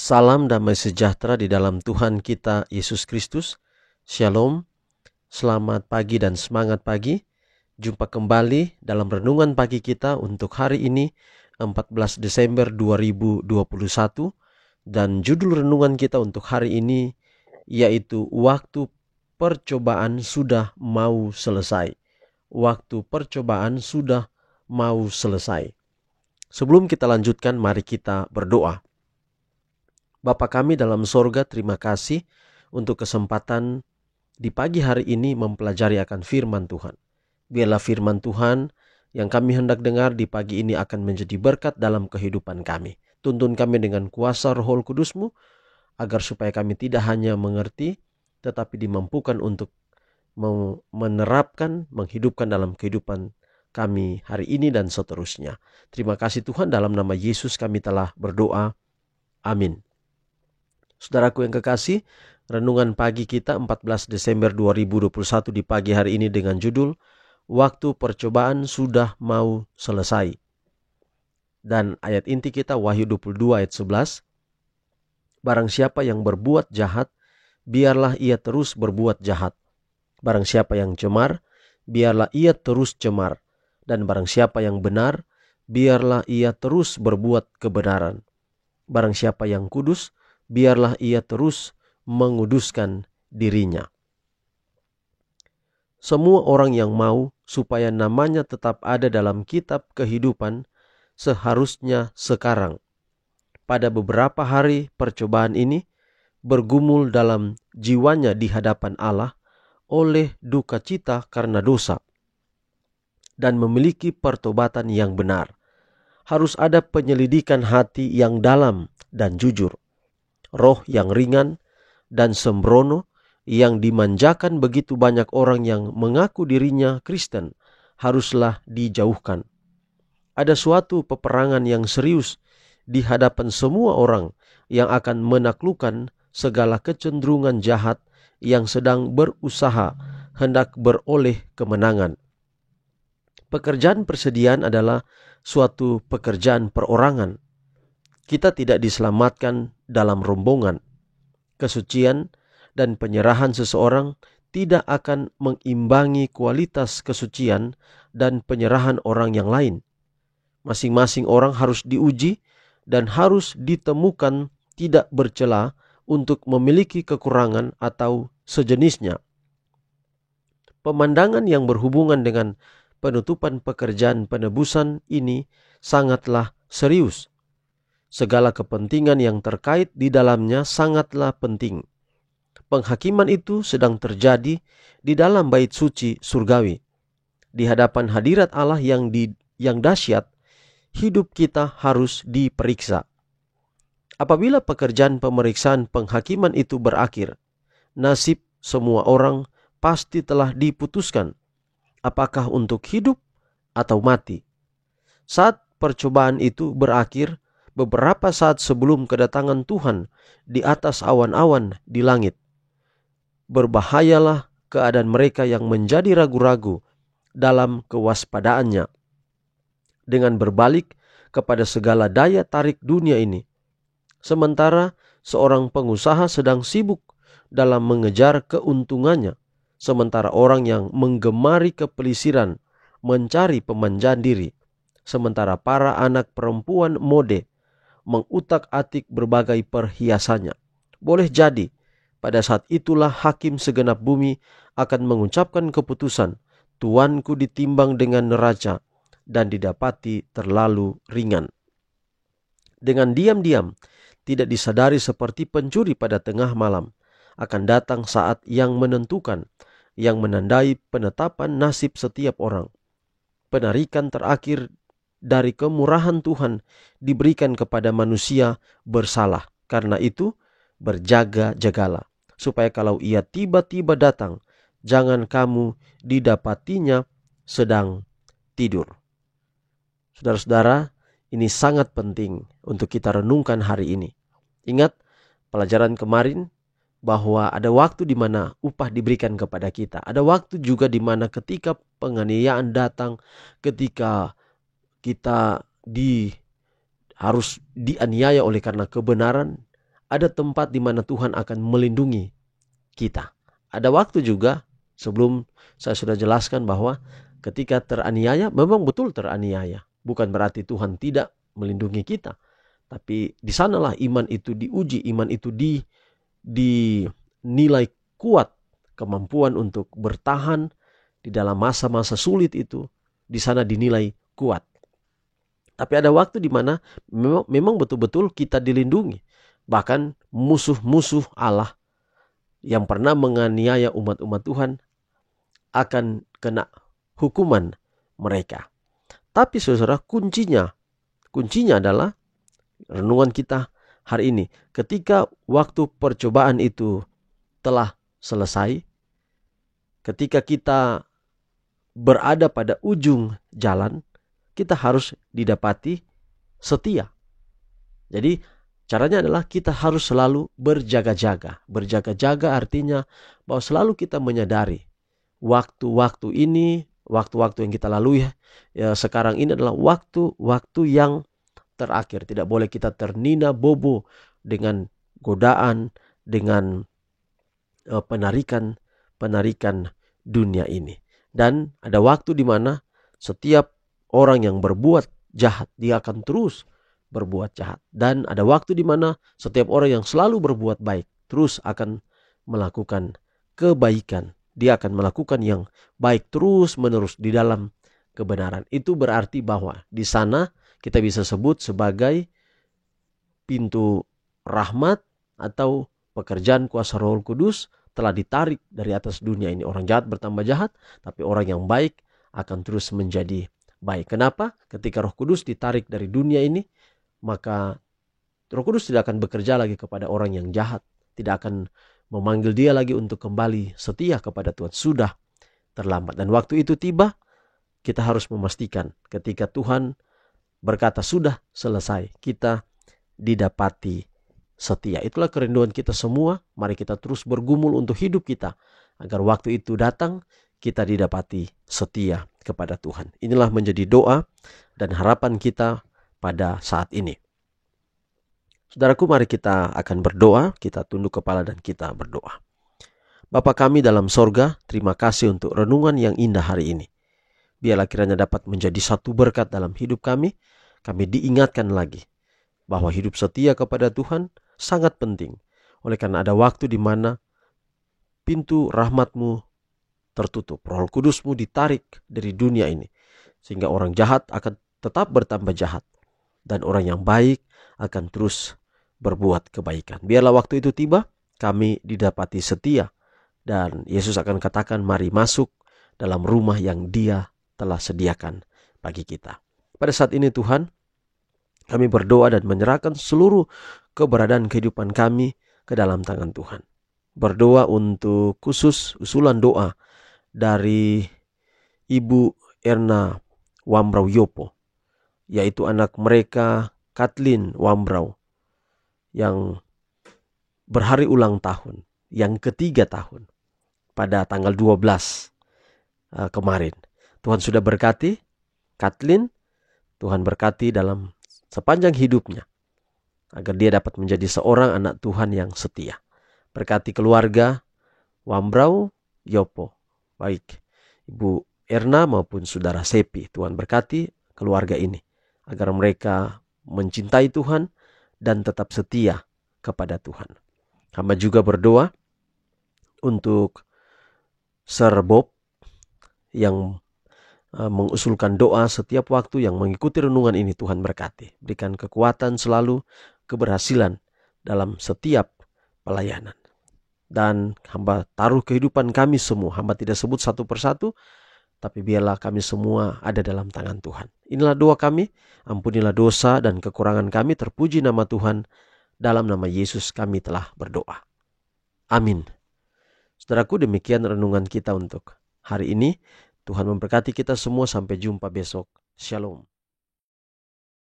Salam damai sejahtera di dalam Tuhan kita Yesus Kristus. Shalom, selamat pagi dan semangat pagi. Jumpa kembali dalam renungan pagi kita untuk hari ini 14 Desember 2021. Dan judul renungan kita untuk hari ini yaitu waktu percobaan sudah mau selesai. Waktu percobaan sudah mau selesai. Sebelum kita lanjutkan, mari kita berdoa. Bapa kami dalam sorga, terima kasih untuk kesempatan di pagi hari ini mempelajari akan firman Tuhan. Biarlah firman Tuhan yang kami hendak dengar di pagi ini akan menjadi berkat dalam kehidupan kami. Tuntun kami dengan kuasa Roh Kudus-Mu, agar supaya kami tidak hanya mengerti, tetapi dimampukan untuk menerapkan, menghidupkan dalam kehidupan kami hari ini dan seterusnya. Terima kasih Tuhan, dalam nama Yesus kami telah berdoa. Amin. Saudaraku yang kekasih, renungan pagi kita 14 Desember 2021 di pagi hari ini dengan judul Waktu Percobaan Sudah Mau Selesai. Dan ayat inti kita Wahyu 22 ayat 11. Barang siapa yang berbuat jahat, biarlah ia terus berbuat jahat. Barang siapa yang cemar, biarlah ia terus cemar. Dan barang siapa yang benar, biarlah ia terus berbuat kebenaran. Barang siapa yang kudus, biarlah ia terus menguduskan dirinya. Semua orang yang mau supaya namanya tetap ada dalam kitab kehidupan seharusnya sekarang, pada beberapa hari percobaan ini, bergumul dalam jiwanya di hadapan Allah oleh duka cita karena dosa dan memiliki pertobatan yang benar. Harus ada penyelidikan hati yang dalam dan jujur. Roh yang ringan dan sembrono yang dimanjakan begitu banyak orang yang mengaku dirinya Kristen haruslah dijauhkan. Ada suatu peperangan yang serius di hadapan semua orang yang akan menaklukkan segala kecenderungan jahat yang sedang berusaha hendak beroleh kemenangan. Pekerjaan persediaan adalah suatu pekerjaan perorangan. Kita tidak diselamatkan dalam rombongan. Kesucian dan penyerahan seseorang tidak akan mengimbangi kualitas kesucian dan penyerahan orang yang lain. Masing-masing orang harus diuji dan harus ditemukan tidak bercela untuk memiliki kekurangan atau sejenisnya. Pemandangan yang berhubungan dengan penutupan pekerjaan penebusan ini sangatlah serius. Segala kepentingan yang terkait di dalamnya sangatlah penting. Penghakiman itu sedang terjadi di dalam bait suci surgawi. Di hadapan hadirat Allah yang dahsyat, hidup kita harus diperiksa. Apabila pekerjaan pemeriksaan penghakiman itu berakhir, nasib semua orang pasti telah diputuskan. Apakah untuk hidup atau mati? Saat percobaan itu berakhir, beberapa saat sebelum kedatangan Tuhan di atas awan-awan di langit, berbahayalah keadaan mereka yang menjadi ragu-ragu dalam kewaspadaannya dengan berbalik kepada segala daya tarik dunia ini. Sementara seorang pengusaha sedang sibuk dalam mengejar keuntungannya, sementara orang yang menggemari kepelisiran mencari pemanjaan diri, sementara para anak perempuan mode mengutak-atik berbagai perhiasannya. Boleh jadi pada saat itulah hakim segenap bumi akan mengucapkan keputusan, tuanku ditimbang dengan neraca dan didapati terlalu ringan. Dengan diam-diam, tidak disadari seperti pencuri pada tengah malam, akan datang saat yang menentukan, yang menandai penetapan nasib setiap orang. Penarikan terakhir dari kemurahan Tuhan diberikan kepada manusia bersalah. Karena itu berjaga-jagalah, supaya kalau ia tiba-tiba datang, jangan kamu didapatinya sedang tidur. Saudara-saudara, ini sangat penting untuk kita renungkan hari ini. Ingat pelajaran kemarin bahwa ada waktu di mana upah diberikan kepada kita. Ada waktu juga di mana ketika penganiayaan datang, ketika kita harus dianiaya oleh karena kebenaran, ada tempat di mana Tuhan akan melindungi kita. Ada waktu juga, sebelum saya sudah jelaskan bahwa ketika teraniaya, memang betul teraniaya. Bukan berarti Tuhan tidak melindungi kita. Tapi di sanalah iman itu diuji, iman itu dinilai kuat. Kemampuan untuk bertahan di dalam masa-masa sulit itu, di sana dinilai kuat. Tapi ada waktu di mana memang betul-betul kita dilindungi. Bahkan musuh-musuh Allah yang pernah menganiaya umat-umat Tuhan akan kena hukuman mereka. Tapi saudara, kuncinya adalah renungan kita hari ini. Ketika waktu percobaan itu telah selesai, ketika kita berada pada ujung jalan, kita harus didapati setia. Jadi caranya adalah kita harus selalu berjaga-jaga. Berjaga-jaga artinya bahwa selalu kita menyadari waktu-waktu ini, waktu-waktu yang kita lalui sekarang ini adalah waktu-waktu yang terakhir. Tidak boleh kita ternina bobo dengan godaan, dengan penarikan dunia ini. Dan ada waktu di mana setiap orang yang berbuat jahat, dia akan terus berbuat jahat. Dan ada waktu di mana setiap orang yang selalu berbuat baik terus akan melakukan kebaikan. Dia akan melakukan yang baik terus menerus di dalam kebenaran. Itu berarti bahwa di sana kita bisa sebut sebagai pintu rahmat atau pekerjaan kuasa Roh Kudus telah ditarik dari atas dunia ini. Orang jahat bertambah jahat, tapi orang yang baik akan terus menjadi baik. Kenapa? Ketika Roh Kudus ditarik dari dunia ini, maka Roh Kudus tidak akan bekerja lagi kepada orang yang jahat. Tidak akan memanggil dia lagi untuk kembali setia kepada Tuhan. Sudah terlambat. Dan waktu itu tiba, kita harus memastikan ketika Tuhan berkata sudah selesai, kita didapati setia. Itulah kerinduan kita semua. Mari kita terus bergumul untuk hidup kita, agar waktu itu datang, kita didapati setia kepada Tuhan. Inilah menjadi doa dan harapan kita pada saat ini. Saudaraku, mari kita akan berdoa. Kita tunduk kepala dan kita berdoa. Bapa kami dalam sorga, terima kasih untuk renungan yang indah hari ini. Biarlah kiranya dapat menjadi satu berkat dalam hidup kami. Kami diingatkan lagi bahwa hidup setia kepada Tuhan sangat penting. Oleh karena ada waktu di mana pintu rahmat-Mu tertutup. Roh Kudus-Mu ditarik dari dunia ini. Sehingga orang jahat akan tetap bertambah jahat. Dan orang yang baik akan terus berbuat kebaikan. Biarlah waktu itu tiba, kami didapati setia. Dan Yesus akan katakan, mari masuk dalam rumah yang Dia telah sediakan bagi kita. Pada saat ini Tuhan, kami berdoa dan menyerahkan seluruh keberadaan kehidupan kami ke dalam tangan Tuhan. Berdoa untuk khusus usulan doa dari Ibu Erna Wambrau Yopo, yaitu anak mereka Kathleen Wambrau yang berhari ulang tahun, yang ketiga tahun pada tanggal 12 kemarin. Tuhan sudah berkati Kathleen, Tuhan berkati dalam sepanjang hidupnya, agar dia dapat menjadi seorang anak Tuhan yang setia. Berkati keluarga Wambrau Yopo, baik Ibu Erna maupun Saudara Sepi. Tuhan berkati keluarga ini, agar mereka mencintai Tuhan dan tetap setia kepada Tuhan. Hamba juga berdoa untuk Sir Bob yang mengusulkan doa setiap waktu yang mengikuti renungan ini. Tuhan berkati, berikan kekuatan selalu, keberhasilan dalam setiap pelayanan. Dan hamba taruh kehidupan kami semua, hamba tidak sebut satu persatu, tapi biarlah kami semua ada dalam tangan Tuhan. Inilah doa kami, ampunilah dosa dan kekurangan kami, terpuji nama Tuhan, dalam nama Yesus kami telah berdoa. Amin. Saudaraku, demikian renungan kita untuk hari ini. Tuhan memberkati kita semua, sampai jumpa besok. Shalom.